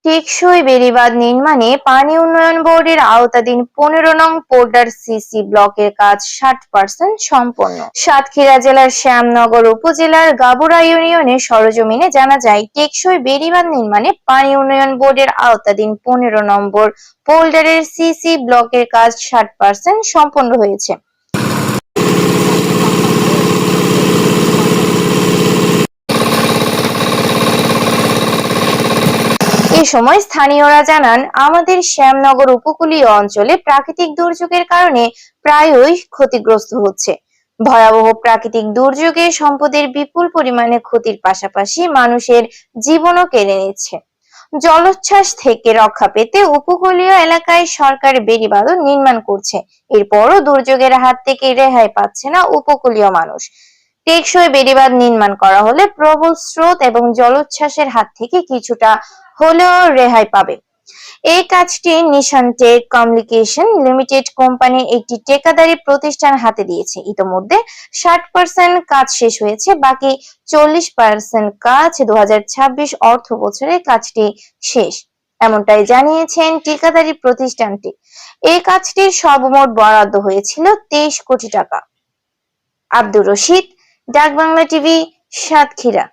টেকসই বেড়িবাঁধ নির্মাণে পানি উন্নয়ন বোর্ডের আওতাধীন ১৫ নং পোর্টার সিসি ব্লকের কাজ ৬০% সম্পন্ন। সাতক্ষীরা জেলার শ্যামনগর উপজেলার গাবুরা ইউনিয়নের সরেজমিনে জানা যায়, টেকসই বেড়িবাঁধ নির্মাণে পানি উন্নয়ন বোর্ডের আওতাধীন ১৫ নম্বর পোর্টারের সিসি ব্লকের কাজ ৬০% সম্পন্ন হয়েছে। এ সময় স্থানীয়রা জানান, আমাদের শ্যামনগর উপকূলীয় অঞ্চলে প্রাকৃতিক দুর্যোগের কারণে প্রায়ই ক্ষতিগ্রস্ত হচ্ছে। ভয়াবহ প্রাকৃতিক দুর্যোগে সম্পদের বিপুল পরিমাণে ক্ষতির পাশাপাশি মানুষের জীবনও কেড়ে নিচ্ছে। জলোচ্ছ্বাস থেকে রক্ষা পেতে উপকূলীয় এলাকায় সরকার বেড়িবাঁধ নির্মাণ করছে, এরপরও দুর্যোগের হাত থেকে রেহাই পাচ্ছে না উপকূলীয় মানুষ। টেকসই বেড়িবাঁধ নির্মাণ করা হলে প্রবল স্রোত এবং জলোচ্ছ্বাসের হাত থেকে কিছুটা হলেও রেহাই পাবে। এই কাজটি নিশান টেক কমিউনিকেশন লিমিটেড কোম্পানির একটি ঠিকাদারি প্রতিষ্ঠান হাতে দিয়েছে। ইতোমধ্যে ৬০% কাজ শেষ হয়েছে, বাকি ৪০% কাজ ২০২৬ অর্থ বছরে কাজটি শেষ, এমনটাই জানিয়েছেন ঠিকাদারি প্রতিষ্ঠানটি। এই কাজটির সর্বমোট বরাদ্দ হয়েছিল ২৩ কোটি টাকা। আব্দুর রশিদ, ডাক বাংলা টিভি, সাতক্ষীরা।